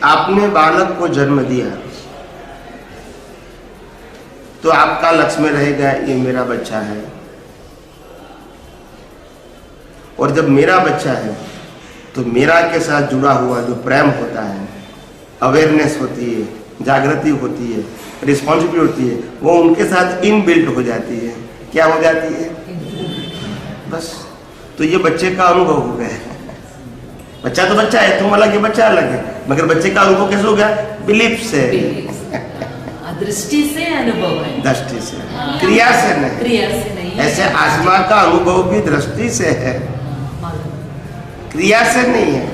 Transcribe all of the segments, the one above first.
आपने बालक को जन्म दिया तो आपका लक्ष्य में रहेगा ये मेरा बच्चा है, और जब मेरा बच्चा है तो मेरा के साथ जुड़ा हुआ जो प्रेम होता है, अवेयरनेस होती है, जागृति होती है, रिस्पॉन्सिबिलिटी होती है, वो उनके साथ इनबिल्ट हो जाती है। क्या हो जाती है? बस। तो ये बच्चे का अनुभव हो गया। बच्चा तो बच्चा है, तुम अलग है, बच्चा अलग है, मगर बच्चे का अनुभव कैसे हो गया? बिलीफ से, दृष्टि से अनुभव है, दृष्टि से, क्रिया से नहीं। क्रिया से नहीं। ऐसे आत्मा का अनुभव भी दृष्टि से है, क्रिया से नहीं है।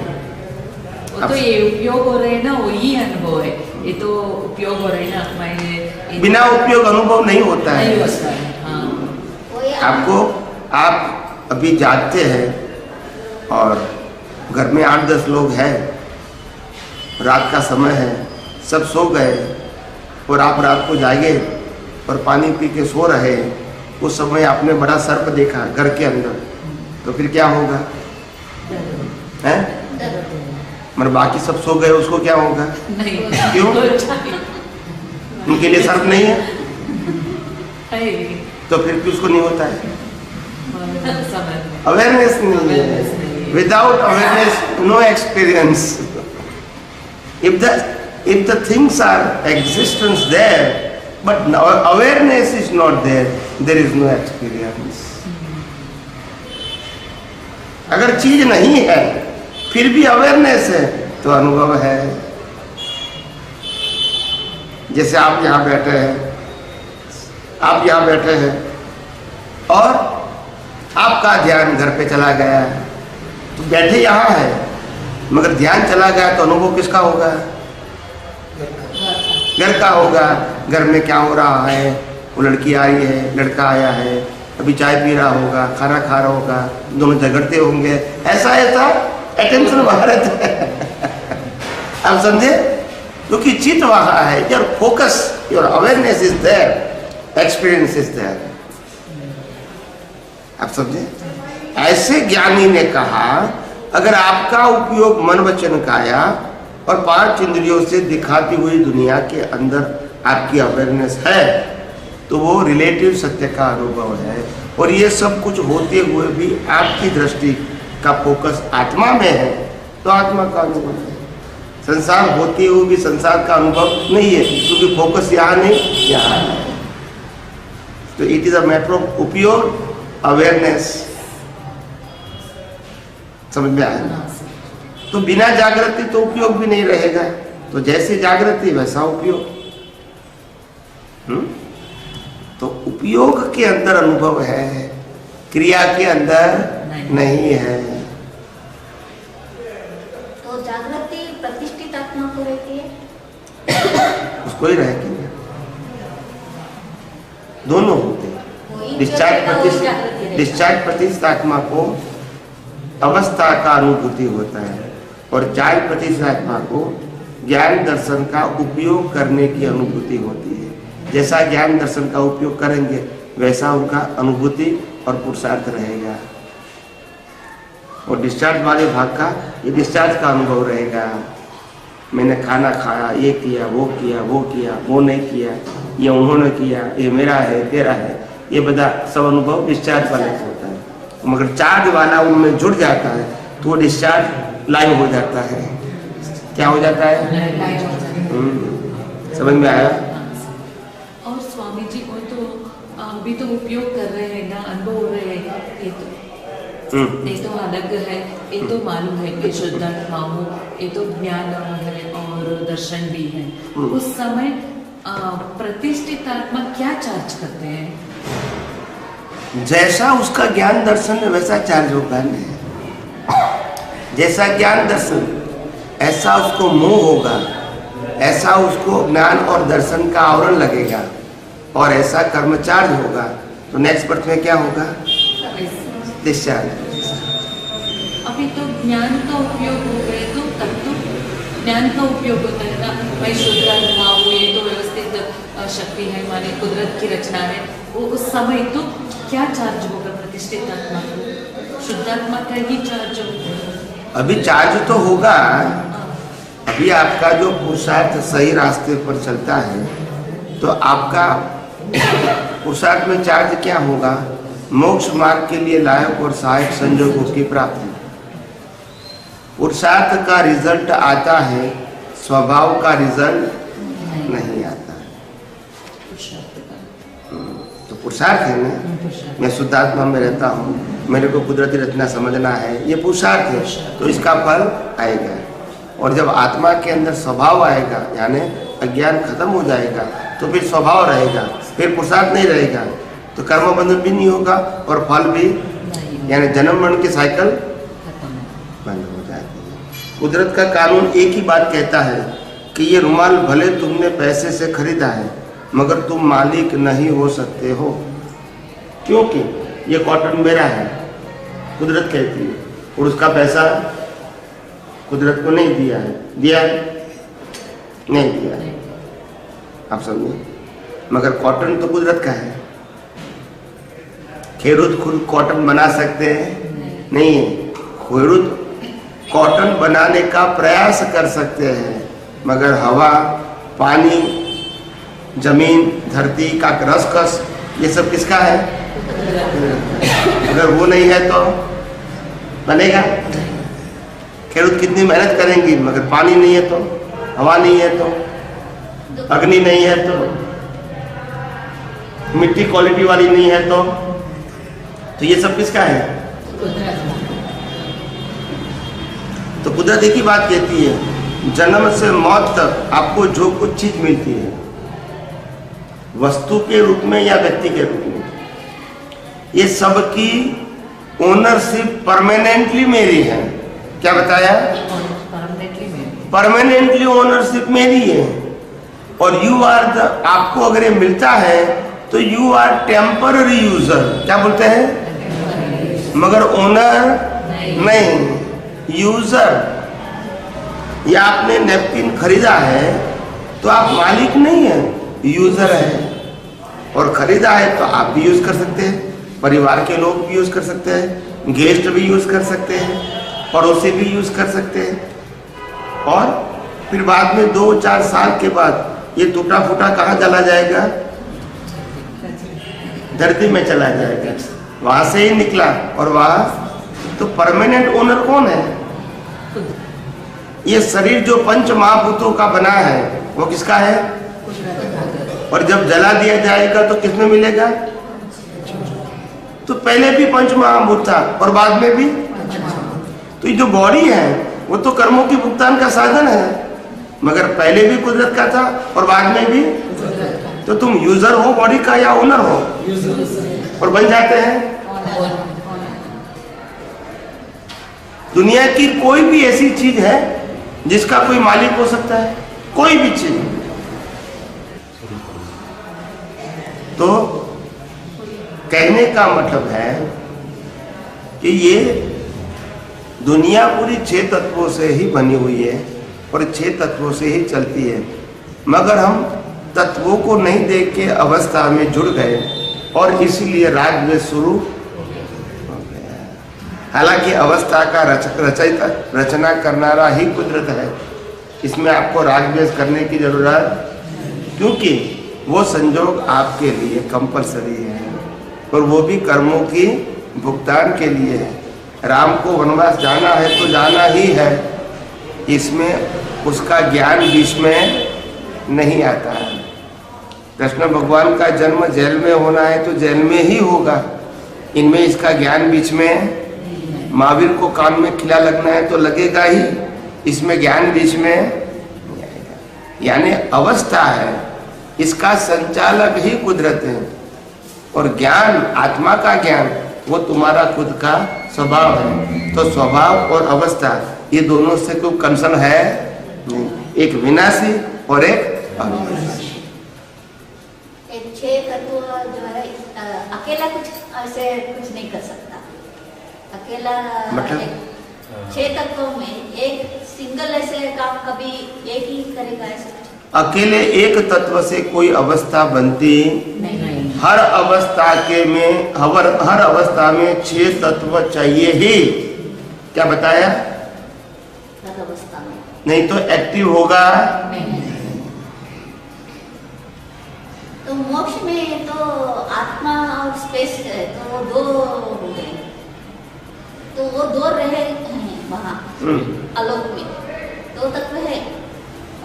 वो तो ये उपयोग हो रहे हैं ना, वही अनुभव है। ये तो उपयोग हो रहे हैं ना आत्मा, ये बिना उपयोग अनुभव नहीं होता है। नहीं होता है। हाँ। आपको, आप अभी जागते हैं और घर में 8-10 लोग हैं, रात का समय है, सब सो गए और आप रात को जागे और पानी पी के सो रहे, उस समय आपने बड़ा सर्प देखा घर के अंदर, तो फिर क्या होगा? हैं? मगर बाकी सब सो गए, उसको क्या होगा? नहीं। क्यों? उनके लिए सर्प नहीं है, तो फिर भी उसको नहीं होता है। अवेयरनेस नहीं है। Without awareness, no experience. If the things are existence there, but awareness is not there, there is no experience. अगर चीज नहीं है फिर भी अवेयरनेस है तो अनुभव है। जैसे आप यहाँ बैठे हैं, आप यहाँ बैठे हैं और आपका ध्यान घर पे चला गया, तो बैठे यहाँ है मगर ध्यान चला गया, तो अनुभव किसका होगा? घर का होगा। घर में क्या हो रहा है? वो लड़की आई है, लड़का आया है, अभी चाय पी रहा होगा, खाना खा रहा होगा, दोनों झगड़ते होंगे, ऐसा अटेंशन वहाँ रहता है। आप समझे? क्योंकि चित्त वहाँ है, your focus, your awareness is there, experience is there. आप समझे? ऐसे ज्ञानी ने कहा अगर आपका उपयोग मन वचन काया और 5 इंद्रियों से दिखाती हुई दुनिया के अंदर आपकी अवेयरनेस है तो वो रिलेटिव सत्य का अनुभव है, और ये सब कुछ होते हुए भी आपकी दृष्टि का फोकस आत्मा में है तो आत्मा का अनुभव है। संसार होते हुए भी संसार का अनुभव नहीं है क्योंकि फोकस यहाँ नहीं, यहाँ है। तो it is a matter of उपयोग, अवेयरनेस। समझ में आया? तो बिना जागृति तो उपयोग भी नहीं रहेगा, तो जैसे जागृति वैसा उपयोग। तो उपयोग के अंदर अनुभव है, क्रिया के अंदर नहीं है। तो जागृति प्रतिष्ठित आत्मा को रहती है, उसको ही रहेगी, दोनों होते हैं। डिस्चार्ज प्रतिष्ठित आत्मा को अवस्था का अनुभूति होता है, और चार्ज प्रतिष्ठित आत्मा को ज्ञान दर्शन का उपयोग करने की अनुभूति होती है। जैसा ज्ञान दर्शन का उपयोग करेंगे वैसा उनका अनुभूति और पुरुषार्थ रहेगा। और डिस्चार्ज वाले भाग का ये डिस्चार्ज का अनुभव रहेगा। मैंने खाना खाया, ये किया, वो किया, वो किया, वो नहीं किया, ये उन्होंने किया, ये मेरा है, तेरा है, ये बता सब अनुभव डिस्चार्ज वाले से होता है। मगर चार्ज वाला उनमें जुड़ जाता है तो वो डिस्चार्ज लाइव हो जाता है। क्या हो जाता है? समझ में आया? और स्वामी जी को तो अभी तो उपयोग कर रहे हैं ना, अनुभव हो रहे हैं, ये तो अलग है, ये तो मालूम है कि शुद्धात्मा हो, ये तो ज्ञान है और दर्शन भी है। उस समय प्रतिष्ठित आत्मा क्या चार्ज करते हैं? जैसा उसका ज्ञान दर्शन है वैसा चार्ज होगा नहीं। जैसा ज्ञान दर्शन ऐसा उसको मोह होगा, ऐसा उसको ज्ञान और दर्शन का आवरण लगेगा, और ऐसा कर्म चार्ज होगा। तो नेक्स्ट बर्थ में क्या होगा? डिस्चार्ज। अभी तो ज्ञान का उपयोग हो गए तो तब तो ज्ञान का उपयोग होता है ना, भाई शुद्धात्मा हो, ये तो व्यवस्थित शक्ति है, माने कुदरत की रचना है। वो उस समय तो क्या चार्ज होगा प्रतिष्ठित आत्मा को? शुद्धात्मा का ही चार्ज होगा। अभी चार्ज तो होगा अभी आपका जो पुरुषार्थ सही रास्ते पर चलता है तो आपका पुरुषार्थ में चार्ज क्या होगा? मोक्ष मार्ग के लिए लायक और सहायक संजोगों की प्राप्ति। पुरुषार्थ का रिजल्ट आता है, स्वभाव का रिजल्ट नहीं आता है। तो पुरुषार्थ है ना, मैं शुद्धात्मा में रहता हूँ, मेरे को कुदरती रचना समझना है, ये पुरुषार्थ है, तो इसका फल आएगा। और जब आत्मा के अंदर स्वभाव आएगा, यानी अज्ञान खत्म हो जाएगा, तो फिर स्वभाव रहेगा, फिर पुरुषार्थ नहीं रहेगा, तो कर्म बंधन भी नहीं होगा और फल भी, यानी जन्म मरण की साइकिल बंद हो जाती है। कुदरत का कानून एक ही बात कहता है कि ये रुमाल भले तुमने पैसे से खरीदा है, मगर तुम मालिक नहीं हो सकते हो, क्योंकि ये कॉटन मेरा है, कुदरत कहती है, और उसका पैसा कुदरत को नहीं दिया है। दिया है? नहीं दिया है। आप समझे? मगर कॉटन तो कुदरत का है। खेडूत खुद कॉटन बना सकते हैं? नहीं है। खेडूत कॉटन बनाने का प्रयास कर सकते हैं, मगर हवा, पानी, जमीन, धरती का रसकस, ये सब किसका है? अगर वो नहीं है तो बनेगा? खेडूत कितनी मेहनत करेंगी, मगर पानी नहीं है तो, हवा नहीं है तो, अग्नि नहीं है तो, मिट्टी क्वालिटी वाली नहीं है तो ये सब किसका है? तो कुदरत एक ही बात कहती है, जन्म से मौत तक आपको जो कुछ चीज मिलती है, वस्तु के रूप में या व्यक्ति के रूप में, ये सब की ओनरशिप परमानेंटली मेरी है। क्या बताया? परमानेंटली ओनरशिप मेरी है। और यू आर द, आपको अगर ये मिलता है तो यू आर टेम्पररी यूजर। क्या बोलते हैं? मगर ओनर नहीं, यूजर। या आपने नैपकिन खरीदा है तो आप मालिक नहीं है, यूजर है। और खरीदा है तो आप भी यूज कर सकते हैं, परिवार के लोग भी यूज कर सकते हैं, गेस्ट भी यूज कर सकते हैं, पड़ोसी भी यूज कर सकते हैं। और फिर बाद में 2-4 साल के बाद ये टूटा फूटा कहाँ चला जाएगा? धरती में चला जाएगा। वहां से ही निकला और वहां तो परमानेंट ओनर कौन है? ये शरीर जो पंच महाभूतों का बना है वो किसका है? और जब जला दिया जाएगा तो किसमें मिलेगा? तो पहले भी पंच महाभूत था और बाद में भी। तो ये जो बॉडी है वो तो कर्मों की भुगतान का साधन है, मगर पहले भी कुदरत का था और बाद में भी। तो तुम यूजर हो बॉडी का या ओनर हो? और बन जाते हैं। दुनिया की कोई भी ऐसी चीज है जिसका कोई मालिक हो सकता है? कोई भी चीज। तो कहने का मतलब है कि ये दुनिया पूरी 6 तत्वों से ही बनी हुई है और 6 तत्वों से ही चलती है, मगर हम तत्वों को नहीं देख के अवस्था में जुड़ गए और इसीलिए राग द्वेष शुरू हो गया। हालांकि अवस्था का रचना करनारा ही कुदरत है, इसमें आपको राग द्वेष करने की जरूरत, क्योंकि वो संजोग आपके लिए कंपलसरी है और वो भी कर्मों की भुगतान के लिए है। राम को वनवास जाना है तो जाना ही है, इसमें उसका ज्ञान बीच में नहीं आता है। कृष्ण भगवान का जन्म जेल में होना है तो जेल में ही होगा, इनमें इसका ज्ञान बीच में। महावीर को कान में खिला लगना है तो लगेगा ही, इसमें ज्ञान बीच में नहीं आएगा। यानी अवस्था है, इसका संचालक ही कुदरत है। और ज्ञान, आत्मा का ज्ञान, वो तुम्हारा खुद का स्वभाव है। तो स्वभाव और अवस्था ये दोनों से कोई कंसर्न है नहीं, एक विनाशी और एक अविनाशी। 6 तत्व जो है अकेला कुछ ऐसे कुछ नहीं कर सकता। अकेला मतलब 6 तत्वों में एक सिंगल ऐसे काम कभी एक ही करेगा ऐसे? अकेले एक तत्व से कोई अवस्था बनती नहीं। हर अवस्था के में हर अवस्था में 6 तत्व चाहिए ही। क्या बताया? हर अवस्था में नहीं तो एक्टिव होगा नहीं। तो मोक्ष में तो आत्मा और स्पेस है, तो वो दो हो गए, तो वो दो रहे हैं वहाँ आलोक में, दो तत्व है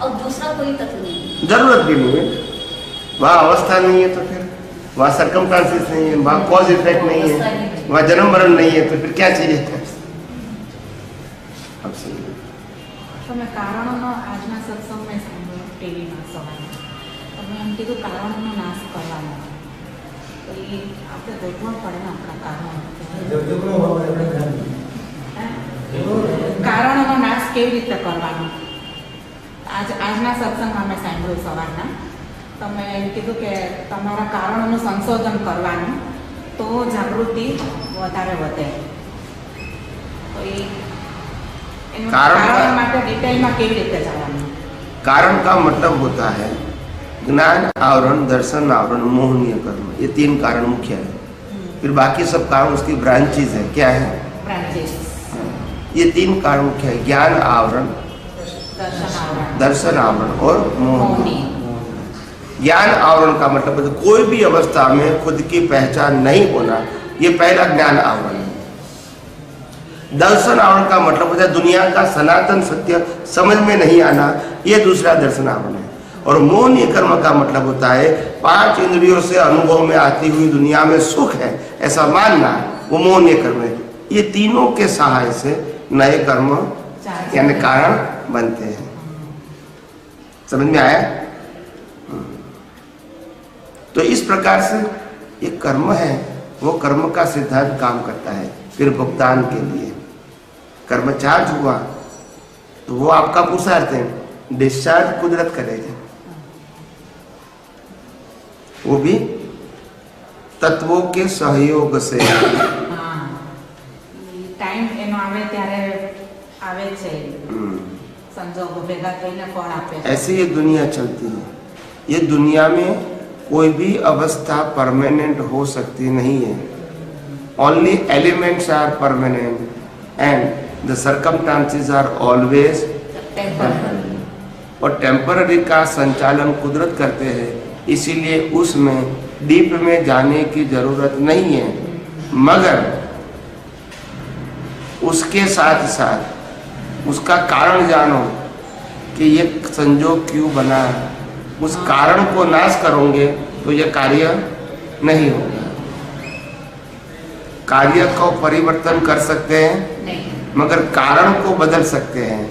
और दूसरा कोई तत्व नहीं। जरूरत भी नहीं है, वहाँ अवस्था नहीं है, तो फिर वहाँ सर्कमस्टांसेस नहीं है, वहाँ कॉज इफेक्ट नहीं है, वहाँ जन्म मरण नहीं है, तो फिर क्या चाहिए? अब सही તમે કારણોનો આજના સત્સંગમાં સાંભળ્યો ટીવીમાં સવારે, તમે એમ કીધું કારણોનો નાશ કરવાનો, તો એ આપણે ગોઠવણ પડે ને આપણા કારણોનો નાશ કેવી રીતે કરવાનો? આજના સત્સંગમાં મેં સાંભળ્યું સવારના, તમે એમ કીધું કે તમારા કારણોનું સંશોધન કરવાનું તો જાગૃતિ વધારે વધે, તો એ कारण का मतलब होता है ज्ञान आवरण, दर्शन आवरण, मोहनीय कर्म, ये तीन कारण मुख्य है। फिर बाकी सब कारण उसकी ब्रांचेस है। क्या है? ब्रांचेस। ये तीन कारण मुख्य है, ज्ञान आवरण, दर्शन आवरण और मोहनीय। ज्ञान आवरण का मतलब है कोई भी अवस्था में खुद की पहचान नहीं होना, ये पहला ज्ञान आवरण है। दर्शन आवरण का मतलब होता है दुनिया का सनातन सत्य समझ में नहीं आना, ये दूसरा दर्शन आवरण है। और मोहनीय कर्म का मतलब होता है पांच इंद्रियों से अनुभव में आती हुई दुनिया में सुख है ऐसा मानना, वो मोहनीय कर्म है। ये तीनों के सहाय से नए कर्म यानी कारण बनते हैं। समझ में आया? तो इस प्रकार से ये कर्म है, वो कर्म का सिद्धांत काम करता है। फिर भुगतान के लिए कर्म चार्ज हुआ तो वो आपका पुरुषार्थ है, डिस्चार्ज कुदरत करेगी, वो भी तत्वों के सहयोग से। टाइम एनो आवे त्यारे आवे छे, संजोगो भेगा थईने फळ आपे। ऐसे ये दुनिया चलती है। ये दुनिया में कोई भी अवस्था परमानेंट हो सकती नहीं है। Only elements are permanent and the circumstances are always temporary. और टेम्पररी का संचालन कुदरत करते हैं, इसीलिए उसमें डीप में जाने की जरूरत नहीं है। मगर उसके साथ साथ उसका कारण जानो कि ये संजोग क्यों बना है। उस कारण को नाश करोगे तो ये कार्य नहीं होगा। कार्य को परिवर्तन कर सकते हैं नहीं, मगर कारण को बदल सकते हैं,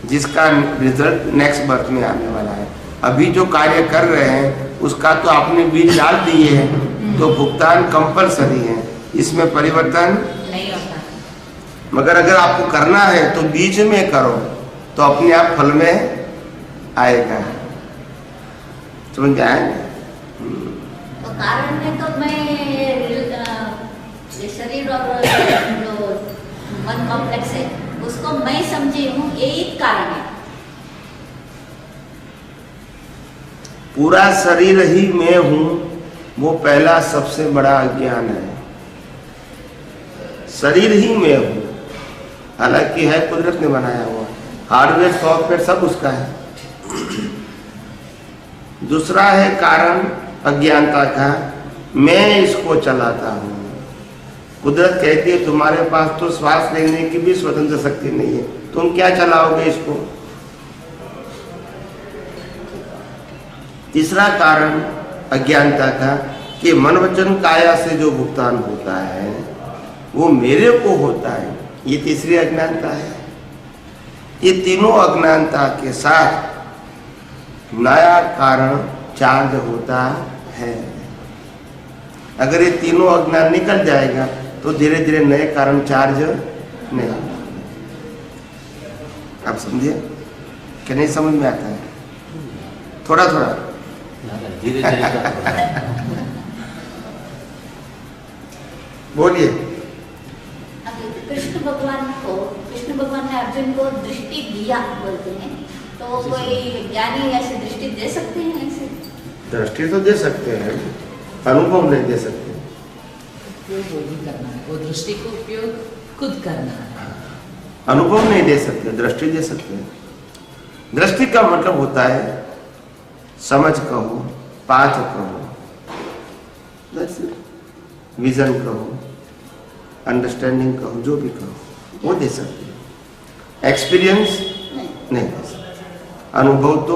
जिसका रिजल्ट नेक्स्ट बर्थ में आने वाला है। अभी जो कार्य कर रहे हैं उसका तो आपने बीज डाल दिए हैं, तो भुगतान कंपलसरी है, इसमें परिवर्तन नहीं होता। मगर अगर आपको करना है तो बीज में करो तो अपने आप फल में आएगा। समझ आए? तो कारण में तो मैं ये शरीर और जो मन कॉम्प्लेक्स है उसको मैं समझी हूँ, यही कारण है। पूरा शरीर ही मैं हूँ, वो पहला सबसे बड़ा अज्ञान है। शरीर ही मैं हूँ, हालांकि है कुदरत ने बनाया हुआ, हार्डवेयर सॉफ्टवेयर सब उसका है। दूसरा है कारण अज्ञानता का, मैं इसको चलाता हूँ। कुदरत कहती है तुम्हारे पास तो श्वास लेने की भी स्वतंत्र शक्ति नहीं है, तुम क्या चलाओगे इसको। तीसरा कारण अज्ञानता का कि मन वचन काया से जो भुगतान होता है वो मेरे को होता है, ये तीसरी अज्ञानता है। ये तीनों अज्ञानता के साथ नया कारण चार्ज होता है। अगर ये तीनों अज्ञान निकल जाएगा तो धीरे धीरे नए कारण चार्ज नहीं। आप समझिए कि नहीं समझ में आता है? थोड़ा थोड़ा धीरे धीरे बोलिए। कृष्ण भगवान ने अर्जुन को दृष्टि दिया बोलते हैं, तो कोई ज्ञानी ऐसी दृष्टि दे सकते हैं? ऐसे दृष्टि तो दे सकते हैं, अनुभव नहीं दे सकते। उपयोग वो नहीं करना है, वो दृष्टि को उपयोग खुद करना है। अनुभव नहीं दे सकते, दृष्टि दे सकते हैं। दृष्टि का मतलब होता है समझ कहो, पाठ कहो, विजन कहो, अंडरस्टैंडिंग कहो, जो भी कहो वो दे सकते हैं। एक्सपीरियंस नहीं दे सकते। अनुभव तो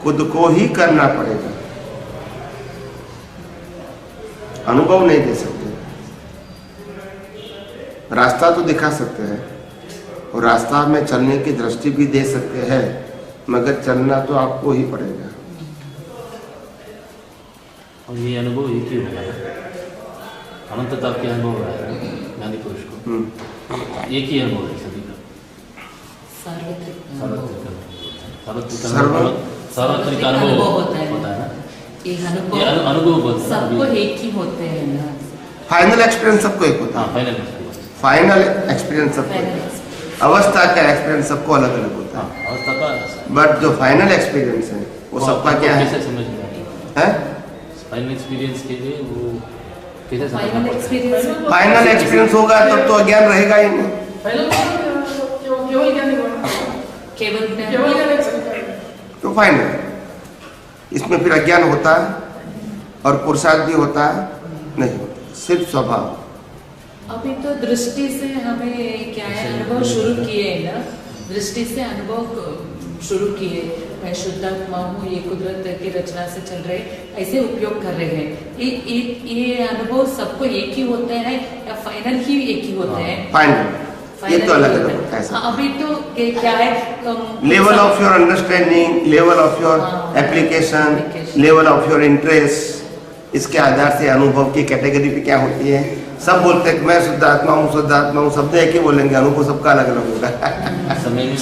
खुद को ही करना पड़ेगा, अनुभव नहीं दे सकते। रास्ता तो दिखा सकते हैं और रास्ता में चलने की दृष्टि भी दे सकते हैं, मगर चलना तो आपको ही पड़ेगा। और ये अनुभव एक ही होगा, अनंतता के अनुभव है ज्ञानी पुरुष को, एक ही अनुभव है सभी का, सार्वत्रिक अनुभव होता है ना, ये अनुभव बोलते हैं सबको एक ही होते हैं ना। फाइनल एक्सपीरियंस सबको एक होता है। फाइनल फाइनल एक्सपीरियंस सबको, अवस्था का एक्सपीरियंस सबको अलग अलग होता है। अवस्था का, बट जो फाइनल एक्सपीरियंस है वो सबका क्या है? कैसे समझ में हैं? फाइनल एक्सपीरियंस के लिए वो कैसे समझ फाइनल एक्सपीरियंस फाइनल एक्सपीरियंस होगा तब तो अज्ञान रहेगा ही नहीं। केवल ज्ञान तो फाइनल, इसमें फिर अज्ञान होता है और पुरुषार्थ भी होता है नहीं, सिर्फ स्वभाव। अभी तो दृष्टि से हमें क्या है अनुभव शुरू किए है ना, दृष्टि से अनुभव शुरू किए। मैं शुद्धात्मा हूँ, ये कुदरत की रचना से चल रहे, ऐसे उपयोग कर रहे हैं। ये अनुभव सबको एक ही होते हैं या फाइनल ही एक ही होते हैं? फाइनल, ये तो अलग अलग होता है। अभी तो क्या है, level of your understanding, level of your application, level of your interest, इसके आधार से अनुभव की कैटेगरी भी क्या होती है। सब बोलते हैं कि मैं शुद्धात्मा हूँ, शुद्धात्मा हूँ, शब्द एक ही बोलेंगे, अनुभव सबका अलग अलग होगा। समय में